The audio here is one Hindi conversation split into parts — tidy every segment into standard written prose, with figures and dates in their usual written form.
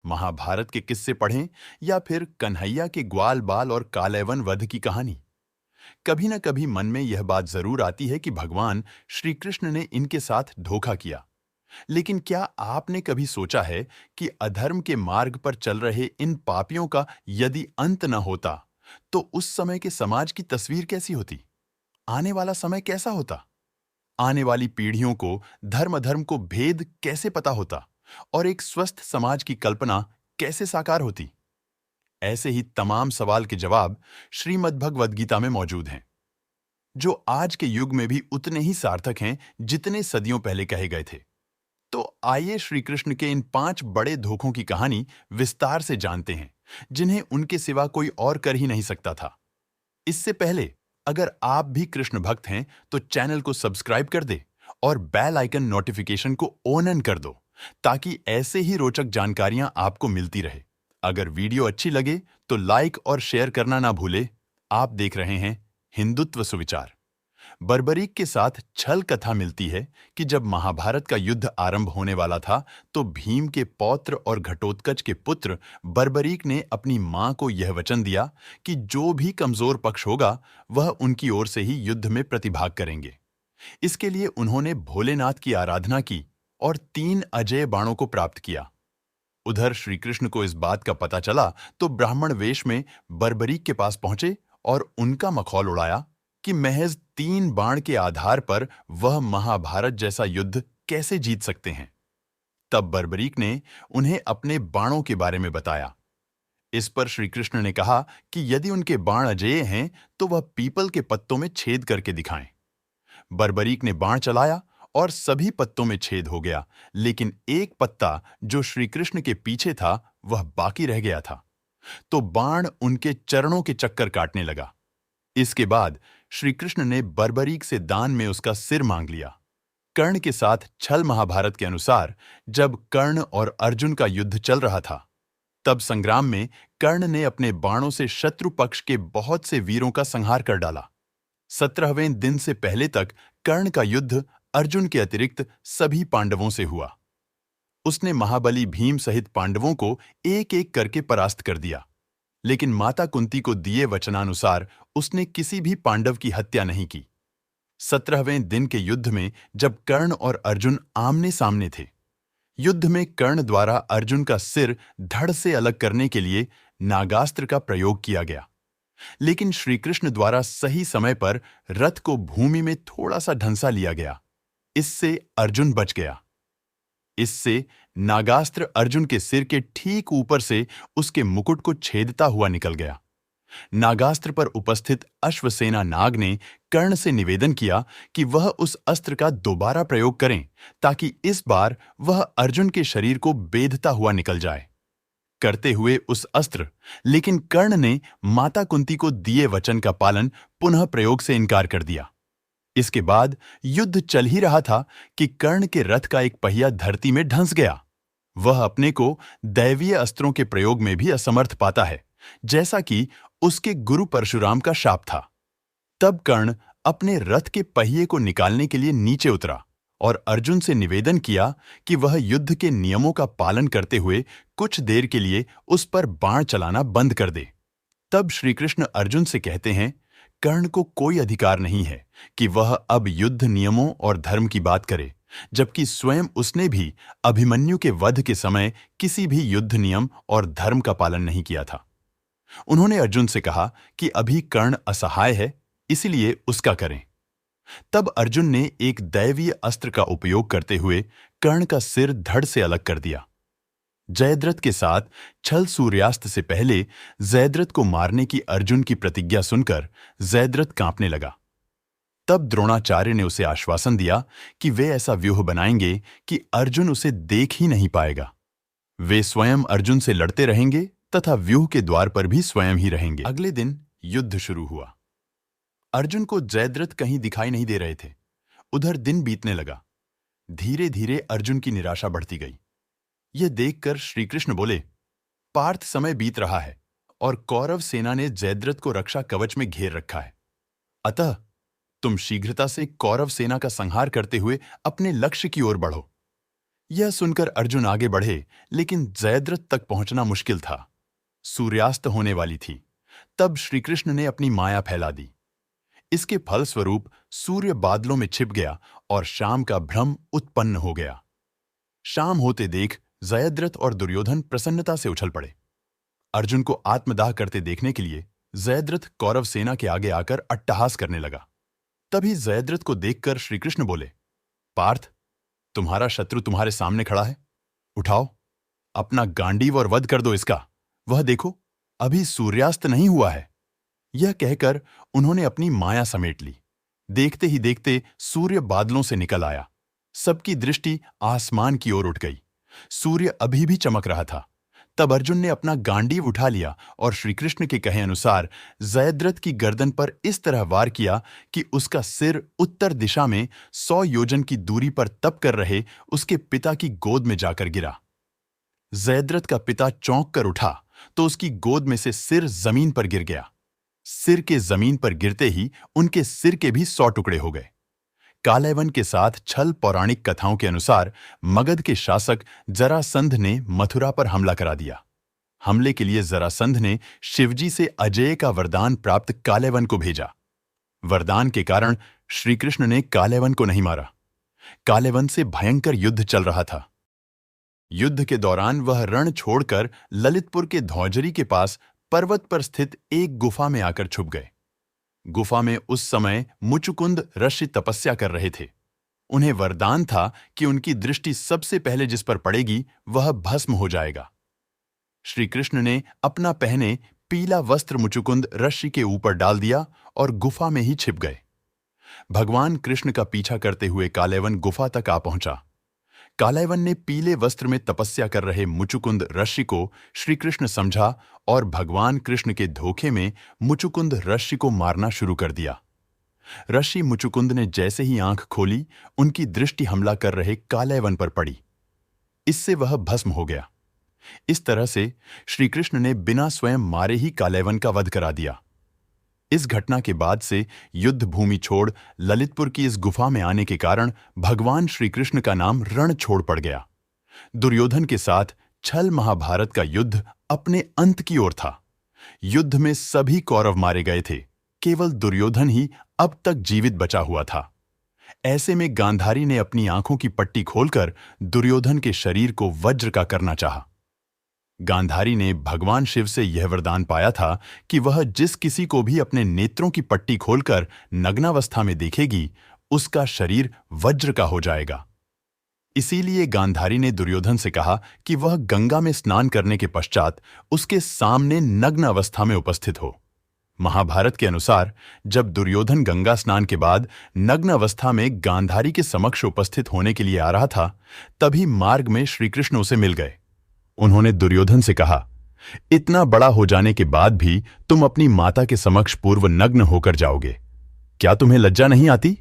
महाभारत के किस्से पढ़ें या फिर कन्हैया के ग्वाल बाल और कालैवन वध की कहानी, कभी न कभी मन में यह बात जरूर आती है कि भगवान श्री कृष्ण ने इनके साथ धोखा किया। लेकिन क्या आपने कभी सोचा है कि अधर्म के मार्ग पर चल रहे इन पापियों का यदि अंत न होता, तो उस समय के समाज की तस्वीर कैसी होती? आने वाला समय कैसा होता? आने वाली पीढ़ियों को धर्म अधर्म को भेद कैसे पता होता और एक स्वस्थ समाज की कल्पना कैसे साकार होती? ऐसे ही तमाम सवाल के जवाब श्रीमद् भगवद गीता में मौजूद हैं, जो आज के युग में भी उतने ही सार्थक हैं जितने सदियों पहले कहे गए थे। तो आइए श्री कृष्ण के इन 5 बड़े धोखों की कहानी विस्तार से जानते हैं, जिन्हें उनके सिवा कोई और कर ही नहीं सकता था। इससे पहले, अगर आप भी कृष्ण भक्त हैं तो चैनल को सब्सक्राइब कर दे और बेल आइकन नोटिफिकेशन को ऑन कर दो, ताकि ऐसे ही रोचक जानकारियां आपको मिलती रहे। अगर वीडियो अच्छी लगे तो लाइक और शेयर करना ना भूले। आप देख रहे हैं हिंदुत्व सुविचार। बर्बरीक के साथ छल कथा मिलती है कि जब महाभारत का युद्ध आरंभ होने वाला था, तो भीम के पौत्र और घटोत्कच के पुत्र बर्बरीक ने अपनी मां को यह वचन दिया कि जो भी कमजोर पक्ष होगा वह उनकी ओर से ही युद्ध में प्रतिभाग करेंगे। इसके लिए उन्होंने भोलेनाथ की आराधना की और 3 अजेय बाणों को प्राप्त किया। उधर श्री कृष्ण को इस बात का पता चला तो ब्राह्मण वेश में बर्बरीक के पास पहुंचे और उनका मखौल उड़ाया कि महज 3 बाण के आधार पर वह महाभारत जैसा युद्ध कैसे जीत सकते हैं। तब बर्बरीक ने उन्हें अपने बाणों के बारे में बताया। इस पर श्री कृष्ण ने कहा कि यदि उनके बाण अजेय हैं तो वह पीपल के पत्तों में छेद करके दिखाएं। बर्बरीक ने बाण चलाया और सभी पत्तों में छेद हो गया, लेकिन एक पत्ता जो श्री कृष्ण के पीछे था वह बाकी रह गया था। तो बाण उनके चरणों के चक्कर काटने लगा। इसके बाद श्री कृष्ण ने बर्बरीक से दान में उसका सिर मांग लिया। कर्ण के साथ छल महाभारत के अनुसार जब कर्ण और अर्जुन का युद्ध चल रहा था, तब संग्राम में कर्ण ने अपने बाणों से शत्रु पक्ष के बहुत से वीरों का संहार कर डाला। 17वें दिन से पहले तक कर्ण का युद्ध अर्जुन के अतिरिक्त सभी पांडवों से हुआ। उसने महाबली भीम सहित पांडवों को एक एक करके परास्त कर दिया, लेकिन माता कुंती को दिए वचनानुसार उसने किसी भी पांडव की हत्या नहीं की। 17वें दिन के युद्ध में जब कर्ण और अर्जुन आमने सामने थे, युद्ध में कर्ण द्वारा अर्जुन का सिर धड़ से अलग करने के लिए नागास्त्र का प्रयोग किया गया, लेकिन श्री कृष्ण द्वारा सही समय पर रथ को भूमि में थोड़ा सा ढंसा लिया गया। इससे अर्जुन बच गया। इससे नागास्त्र अर्जुन के सिर के ठीक ऊपर से उसके मुकुट को छेदता हुआ निकल गया। नागास्त्र पर उपस्थित अश्वसेना नाग ने कर्ण से निवेदन किया कि वह उस अस्त्र का दोबारा प्रयोग करें, ताकि इस बार वह अर्जुन के शरीर को बेधता हुआ निकल जाए। करते हुए उस अस्त्र, लेकिन कर्ण ने माता कुंती को दिए वचन का पालन पुनः प्रयोग से इनकार कर दिया। इसके बाद युद्ध चल ही रहा था कि कर्ण के रथ का एक पहिया धरती में धंस गया। वह अपने को दैवीय अस्त्रों के प्रयोग में भी असमर्थ पाता है, जैसा कि उसके गुरु परशुराम का शाप था। तब कर्ण अपने रथ के पहिए को निकालने के लिए नीचे उतरा और अर्जुन से निवेदन किया कि वह युद्ध के नियमों का पालन करते हुए कुछ देर के लिए उस पर बाण चलाना बंद कर दे। तब श्री कृष्ण अर्जुन से कहते हैं, कर्ण को कोई अधिकार नहीं है कि वह अब युद्ध नियमों और धर्म की बात करे, जबकि स्वयं उसने भी अभिमन्यु के वध के समय किसी भी युद्ध नियम और धर्म का पालन नहीं किया था। उन्होंने अर्जुन से कहा कि अभी कर्ण असहाय है, इसलिए उसका करें। तब अर्जुन ने एक दैवीय अस्त्र का उपयोग करते हुए कर्ण का सिर धड़ से अलग कर दिया। जयद्रथ के साथ छल सूर्यास्त से पहले जयद्रथ को मारने की अर्जुन की प्रतिज्ञा सुनकर जयद्रथ कांपने लगा। तब द्रोणाचार्य ने उसे आश्वासन दिया कि वे ऐसा व्यूह बनाएंगे कि अर्जुन उसे देख ही नहीं पाएगा। वे स्वयं अर्जुन से लड़ते रहेंगे तथा व्यूह के द्वार पर भी स्वयं ही रहेंगे। अगले दिन युद्ध शुरू हुआ। अर्जुन को जयद्रथ कहीं दिखाई नहीं दे रहे थे। उधर दिन बीतने लगा। धीरे धीरे अर्जुन की निराशा बढ़ती गई। यह देखकर श्री कृष्ण बोले, पार्थ समय बीत रहा है और कौरव सेना ने जयद्रथ को रक्षा कवच में घेर रखा है। अतः तुम शीघ्रता से कौरव सेना का संहार करते हुए अपने लक्ष्य की ओर बढ़ो। यह सुनकर अर्जुन आगे बढ़े, लेकिन जयद्रथ तक पहुंचना मुश्किल था। सूर्यास्त होने वाली थी। तब श्री कृष्ण ने अपनी माया फैला दी। इसके फलस्वरूप सूर्य बादलों में छिप गया और शाम का भ्रम उत्पन्न हो गया। शाम होते देख जयद्रथ और दुर्योधन प्रसन्नता से उछल पड़े। अर्जुन को आत्मदाह करते देखने के लिए जयद्रथ कौरव सेना के आगे आकर अट्टहास करने लगा। तभी जयद्रथ को देखकर श्री कृष्ण बोले, पार्थ, तुम्हारा शत्रु तुम्हारे सामने खड़ा है। उठाओ, अपना गांडीव और वध कर दो इसका। वह देखो, अभी सूर्यास्त नहीं हुआ है। यह कहकर उन्होंने अपनी माया समेट ली। देखते ही देखते सूर्य बादलों से निकल आया। सबकी दृष्टि आसमान की ओर उठ गई। सूर्य अभी भी चमक रहा था। तब अर्जुन ने अपना गांडीव उठा लिया और श्रीकृष्ण के कहे अनुसार जयद्रथ की गर्दन पर इस तरह वार किया कि उसका सिर उत्तर दिशा में 100 योजन की दूरी पर तप कर रहे उसके पिता की गोद में जाकर गिरा। जयद्रथ का पिता चौंक कर उठा तो उसकी गोद में से सिर जमीन पर गिर गया। सिर के जमीन पर गिरते ही उनके सिर के भी 100 टुकड़े हो गए। कालैवन के साथ छल पौराणिक कथाओं के अनुसार मगध के शासक जरासंध ने मथुरा पर हमला करा दिया। हमले के लिए जरासंध ने शिवजी से अजेय का वरदान प्राप्त कालैवन को भेजा। वरदान के कारण श्रीकृष्ण ने कालैवन को नहीं मारा। कालैवन से भयंकर युद्ध चल रहा था। युद्ध के दौरान वह रण छोड़कर ललितपुर के धौजरी के पास पर्वत पर स्थित एक गुफा में आकर छुप गए। गुफा में उस समय मुचुकुंद ऋषि तपस्या कर रहे थे। उन्हें वरदान था कि उनकी दृष्टि सबसे पहले जिस पर पड़ेगी वह भस्म हो जाएगा। श्री कृष्ण ने अपना पहने पीला वस्त्र मुचुकुंद ऋषि के ऊपर डाल दिया और गुफा में ही छिप गए। भगवान कृष्ण का पीछा करते हुए कालैवन गुफा तक आ पहुंचा। कालैवन ने पीले वस्त्र में तपस्या कर रहे मुचुकुंद ऋषि को श्री कृष्ण समझा और भगवान कृष्ण के धोखे में मुचुकुंद ऋषि को मारना शुरू कर दिया। ऋषि मुचुकुंद ने जैसे ही आंख खोली, उनकी दृष्टि हमला कर रहे कालैवन पर पड़ी। इससे वह भस्म हो गया। इस तरह से श्री कृष्ण ने बिना स्वयं मारे ही कालैवन का वध करा दिया। इस घटना के बाद से युद्ध भूमि छोड़ ललितपुर की इस गुफा में आने के कारण भगवान श्री कृष्ण का नाम रण छोड़ पड़ गया। दुर्योधन के साथ छल महाभारत का युद्ध अपने अंत की ओर था। युद्ध में सभी कौरव मारे गए थे। केवल दुर्योधन ही अब तक जीवित बचा हुआ था। ऐसे में गांधारी ने अपनी आंखों की पट्टी खोलकर दुर्योधन के शरीर को वज्र का करना चाहा। गांधारी ने भगवान शिव से यह वरदान पाया था कि वह जिस किसी को भी अपने नेत्रों की पट्टी खोलकर नग्नावस्था में देखेगी, उसका शरीर वज्र का हो जाएगा। इसीलिए गांधारी ने दुर्योधन से कहा कि वह गंगा में स्नान करने के पश्चात उसके सामने नग्न अवस्था में उपस्थित हो। महाभारत के अनुसार जब दुर्योधन गंगा स्नान के बाद नग्न अवस्था में गांधारी के समक्ष उपस्थित होने के लिए आ रहा था, तभी मार्ग में श्रीकृष्ण उसे मिल गए। उन्होंने दुर्योधन से कहा, इतना बड़ा हो जाने के बाद भी तुम अपनी माता के समक्ष पूर्व नग्न होकर जाओगे, क्या तुम्हें लज्जा नहीं आती?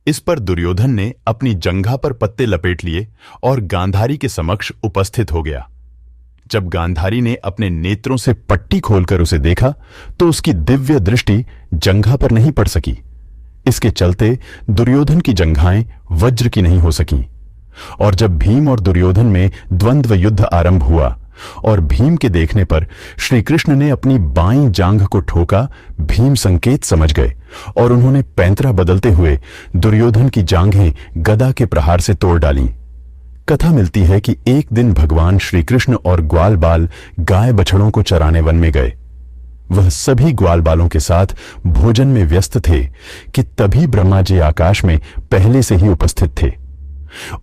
इस पर दुर्योधन ने अपनी जंघा पर पत्ते लपेट लिए और गांधारी के समक्ष उपस्थित हो गया। जब गांधारी ने अपने नेत्रों से पट्टी खोलकर उसे देखा तो उसकी दिव्य दृष्टि जंघा पर नहीं पड़ सकी। इसके चलते दुर्योधन की जंघाएं वज्र की नहीं हो सकीं। और जब भीम और दुर्योधन में द्वंद्व युद्ध आरंभ हुआ और भीम के देखने पर श्री कृष्ण ने अपनी बाईं जांघ को ठोका, भीम संकेत समझ गए और उन्होंने पैंतरा बदलते हुए दुर्योधन की जांघें गदा के प्रहार से तोड़ डालीं। कथा मिलती है कि एक दिन भगवान श्री कृष्ण और ग्वाल बाल गाय बछड़ों को चराने वन में गए। वह सभी ग्वाल बालों के साथ भोजन में व्यस्त थे कि तभी ब्रह्मा जी आकाश में पहले से ही उपस्थित थे।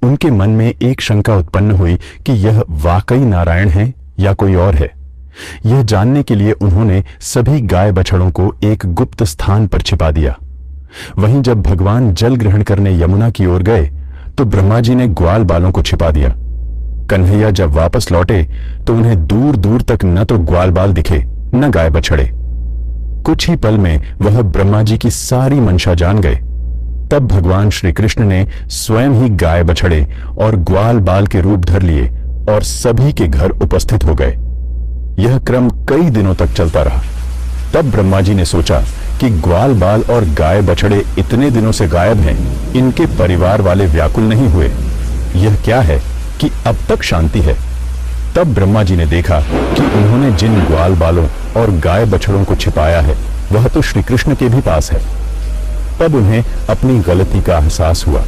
उनके मन में एक शंका उत्पन्न हुई कि यह वाकई नारायण है या कोई और है। यह जानने के लिए उन्होंने सभी गाय बछड़ों को एक गुप्त स्थान पर छिपा दिया। वहीं जब भगवान जल ग्रहण करने यमुना की ओर गए तो ब्रह्मा जी ने ग्वाल बालों को छिपा दिया। कन्हैया जब वापस लौटे तो उन्हें दूर दूर तक न तो ग्वाल बाल दिखे न गाय बछड़े। कुछ ही पल में वह ब्रह्मा जी की सारी मंशा जान गए। तब भगवान श्री कृष्ण ने स्वयं ही गाय बछड़े और ग्वाल बाल के रूप धर लिए और सभी के घर उपस्थित हो गए। यह क्रम कई दिनों तक चलता रहा। तब ब्रह्मा जी ने सोचा कि ग्वाल बाल और गाय बछड़े इतने दिनों से गायब हैं, इनके परिवार वाले व्याकुल नहीं हुए। यह क्या है कि अब तक शांति है। तब ब्रह्मा जी ने देखा कि उन्होंने जिन ग्वाल बालों और गाय बछड़ों को छिपाया है वह तो श्री कृष्ण के भी पास है। तब उन्हें अपनी गलती का एहसास हुआ।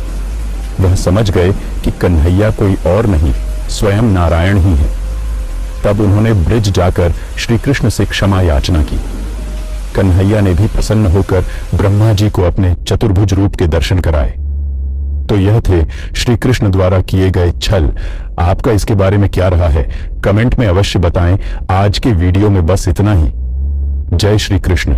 वह समझ गए कि कन्हैया कोई और नहीं, स्वयं नारायण ही है। तब उन्होंने ब्रिज जाकर श्री कृष्ण से क्षमा याचना की। कन्हैया ने भी प्रसन्न होकर ब्रह्मा जी को अपने चतुर्भुज रूप के दर्शन कराए। तो यह थे श्री कृष्ण द्वारा किए गए छल। आपका इसके बारे में क्या रहा है, कमेंट में अवश्य बताएं। आज के वीडियो में बस इतना ही। जय श्री कृष्ण।